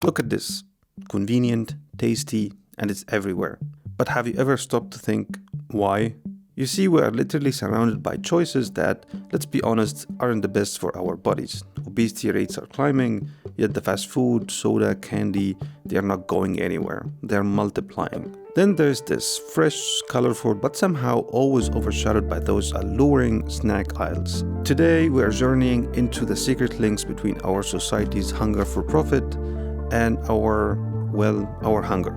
Look at this. Convenient, tasty, and it's everywhere. But have you ever stopped to think, why? You see, we are literally surrounded by choices that, let's be honest, aren't the best for our bodies. Obesity rates are climbing, yet the fast food, soda, candy, they are not going anywhere. They are multiplying. Then there's this fresh, colorful, but somehow always overshadowed by those alluring snack aisles. Today, we are journeying into the secret links between our society's hunger for profit and our hunger.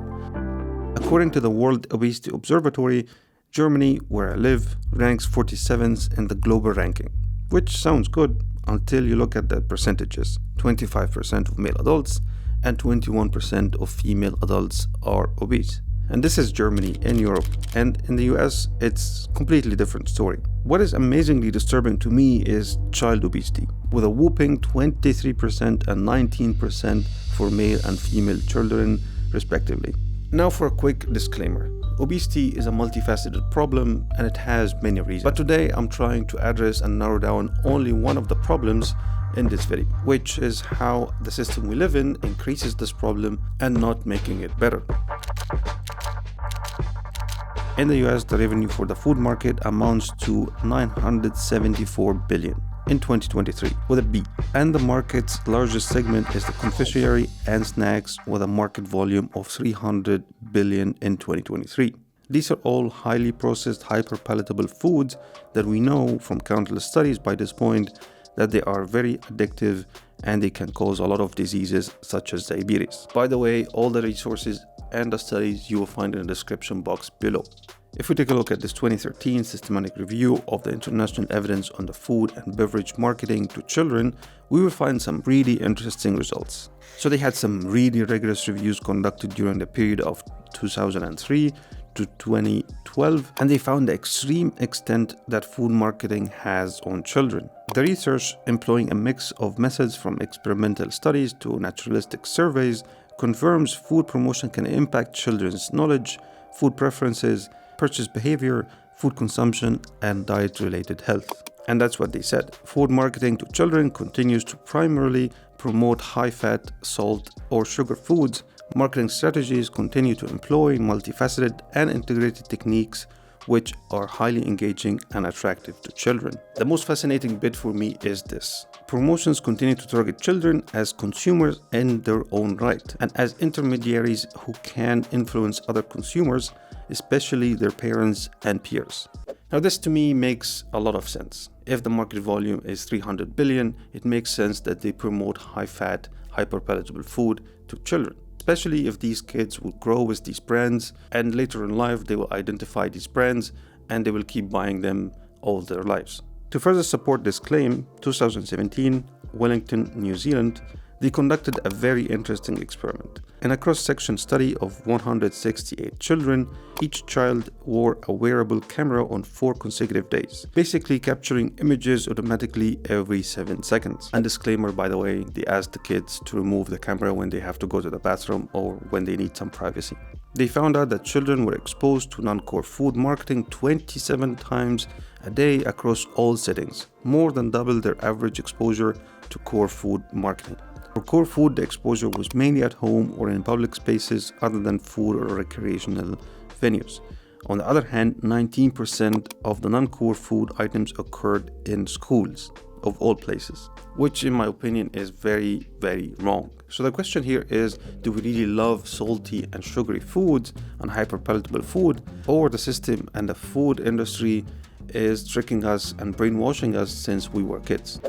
According to the World Obesity Observatory, Germany, where I live, ranks 47th in the global ranking, which sounds good until you look at the percentages. 25% of male adults and 21% of female adults are obese. And this is Germany and Europe, and in the US, it's a completely different story. What is amazingly disturbing to me is child obesity, with a whopping 23% and 19% for male and female children, respectively. Now for a quick disclaimer. Obesity is a multifaceted problem and it has many reasons. But today I'm trying to address and narrow down only one of the problems in this video, which is how the system we live in increases this problem and not making it better. In the US, the revenue for the food market amounts to $974 billion in 2023 with a B. And the market's largest segment is the confectionery and snacks with a market volume of $300 billion in 2023. These are all highly processed, hyper-palatable foods that we know from countless studies by this point that they are very addictive and they can cause a lot of diseases such as diabetes. By the way, all the resources and the studies you will find in the description box below. If we take a look at this 2013 systematic review of the international evidence on the food and beverage marketing to children, we will find some really interesting results. So they had some really rigorous reviews conducted during the period of 2003 to 2012, and they found the extreme extent that food marketing has on children. The research, employing a mix of methods from experimental studies to naturalistic surveys, confirms food promotion can impact children's knowledge, food preferences, purchase behavior, food consumption, and diet-related health. And that's what they said. Food marketing to children continues to primarily promote high-fat, salt, or sugar foods. Marketing strategies continue to employ multifaceted and integrated techniques which are highly engaging and attractive to children. The most fascinating bit for me is this. Promotions continue to target children as consumers in their own right and as intermediaries who can influence other consumers, especially their parents and peers. Now this to me makes a lot of sense. If the market volume is 300 billion, it makes sense that they promote high-fat, hyper-palatable food to children. Especially if these kids will grow with these brands and later in life they will identify these brands and they will keep buying them all their lives. To further support this claim, 2017, Wellington, New Zealand, they conducted a very interesting experiment. In a cross-section study of 168 children, each child wore a wearable camera on 4 consecutive days, basically capturing images automatically every 7 seconds. And disclaimer, by the way, they asked the kids to remove the camera when they have to go to the bathroom or when they need some privacy. They found out that children were exposed to non-core food marketing 27 times a day across all settings, more than double their average exposure to core food marketing. For core food, the exposure was mainly at home or in public spaces other than food or recreational venues. On the other hand, 19% of the non-core food items occurred in schools, of all places, which in my opinion is very, very wrong. So the question here is, do we really love salty and sugary foods and hyper-palatable food, or the system and the food industry is tricking us and brainwashing us since we were kids?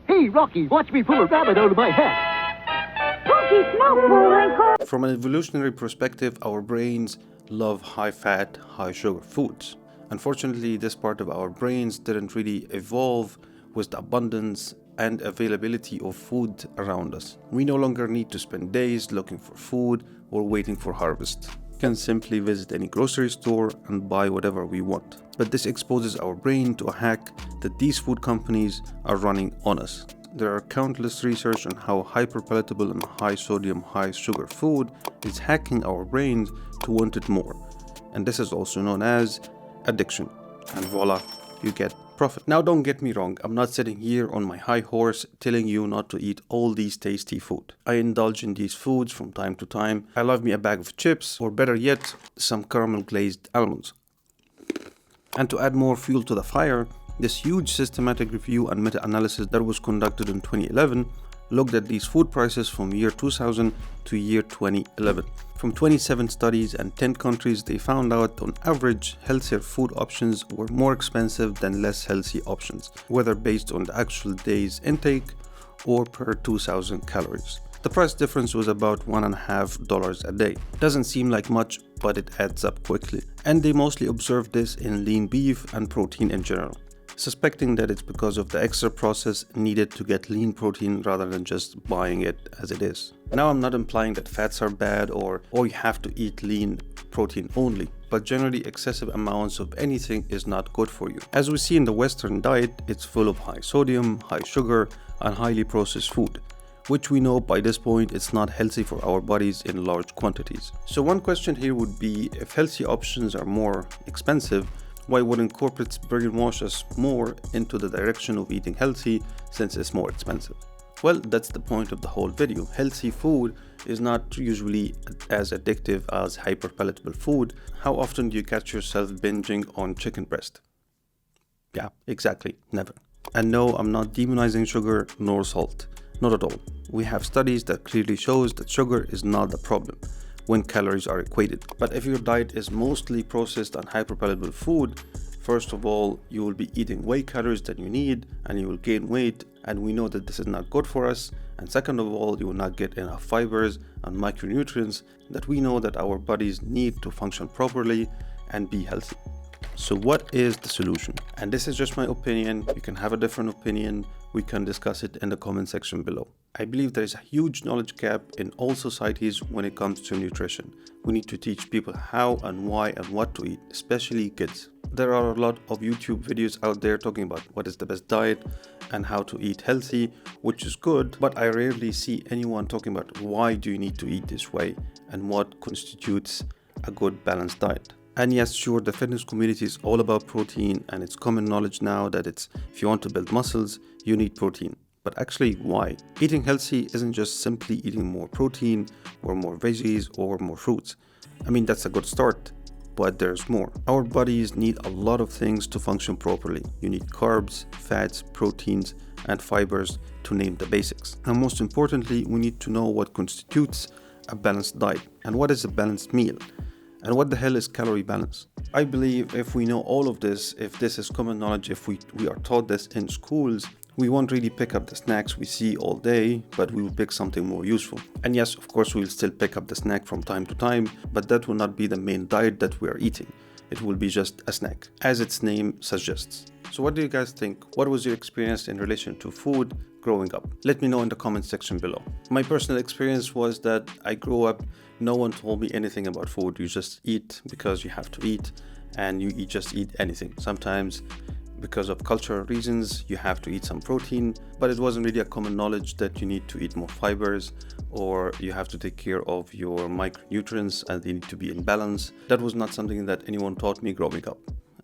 Hey, Rocky, watch me pull a rabbit out of my hat. From an evolutionary perspective, our brains love high-fat, high-sugar foods. Unfortunately, this part of our brains didn't really evolve with the abundance and availability of food around us. We no longer need to spend days looking for food or waiting for harvest. We can simply visit any grocery store and buy whatever we want. But this exposes our brain to a hack that these food companies are running on us. There are countless research on how hyper-palatable and high-sodium, high-sugar food is hacking our brains to want it more. And this is also known as addiction. And voila, you get profit. Now don't get me wrong, I'm not sitting here on my high horse telling you not to eat all these tasty food. I indulge in these foods from time to time. I love me a bag of chips, or better yet, some caramel glazed almonds. And to add more fuel to the fire, this huge systematic review and meta-analysis that was conducted in 2011 looked at these food prices from year 2000 to year 2011. From 27 studies and 10 countries, they found out on average healthier food options were more expensive than less healthy options, whether based on the actual day's intake or per 2000 calories. The price difference was about $1.50 a day. Doesn't seem like much, but it adds up quickly. And they mostly observed this in lean beef and protein in general, suspecting that it's because of the extra process needed to get lean protein rather than just buying it as it is. Now, I'm not implying that fats are bad or you have to eat lean protein only, but generally excessive amounts of anything is not good for you. As we see in the Western diet, it's full of high sodium, high sugar, and highly processed food, which we know by this point it's not healthy for our bodies in large quantities. So one question here would be, if healthy options are more expensive, why wouldn't corporates brainwash us more into the direction of eating healthy since it's more expensive? Well, that's the point of the whole video. Healthy food is not usually as addictive as hyper-palatable food. How often do you catch yourself binging on chicken breast? Yeah, exactly, never. And no, I'm not demonizing sugar nor salt, not at all. We have studies that clearly shows that sugar is not the problem when calories are equated. But if your diet is mostly processed and hyper-palatable food, first of all, you will be eating way calories than you need and you will gain weight, and we know that this is not good for us. And second of all, you will not get enough fibers and micronutrients that we know that our bodies need to function properly and be healthy. So what is the solution? And this is just my opinion. You can have a different opinion. We can discuss it in the comment section below. I believe there is a huge knowledge gap in all societies when it comes to nutrition. We need to teach people how and why and what to eat, especially kids. There are a lot of YouTube videos out there talking about what is the best diet and how to eat healthy, which is good, but I rarely see anyone talking about why do you need to eat this way and what constitutes a good balanced diet. And yes, sure, the fitness community is all about protein, and it's common knowledge now that if you want to build muscles, you need protein. But actually, why? Eating healthy isn't just simply eating more protein or more veggies or more fruits. I mean, that's a good start, but there's more. Our bodies need a lot of things to function properly. You need carbs, fats, proteins, and fibers, to name the basics. And most importantly, we need to know what constitutes a balanced diet and what is a balanced meal. And what the hell is calorie balance? I believe if we know all of this, if this is common knowledge, if we are taught this in schools, we won't really pick up the snacks we see all day, but we will pick something more useful. And yes, of course, we will still pick up the snack from time to time, but that will not be the main diet that we are eating. It will be just a snack, as its name suggests. So what do you guys think? What was your experience in relation to food growing up? Let me know in the comment section below. My personal experience was that I grew up, no one told me anything about food. You just eat because you have to eat, and you just eat anything. Sometimes because of cultural reasons, you have to eat some protein, but it wasn't really a common knowledge that you need to eat more fibers or you have to take care of your micronutrients and they need to be in balance. That was not something that anyone taught me growing up.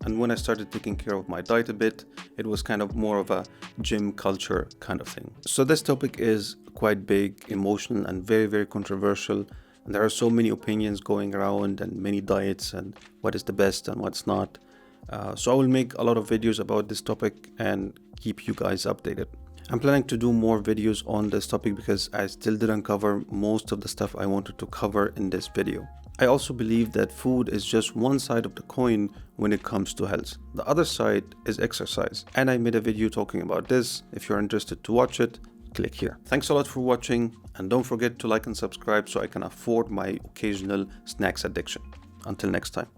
And when I started taking care of my diet a bit, it was kind of more of a gym culture kind of thing. So this topic is quite big, emotional, and very, very controversial. And there are so many opinions going around and many diets and what is the best and what's not. So I will make a lot of videos about this topic and keep you guys updated. I'm planning to do more videos on this topic because I still didn't cover most of the stuff I wanted to cover in this video. I also believe that food is just one side of the coin when it comes to health. The other side is exercise. And I made a video talking about this. If you're interested to watch it, click here. Thanks a lot for watching, and don't forget to like and subscribe so I can afford my occasional snacks addiction. Until next time.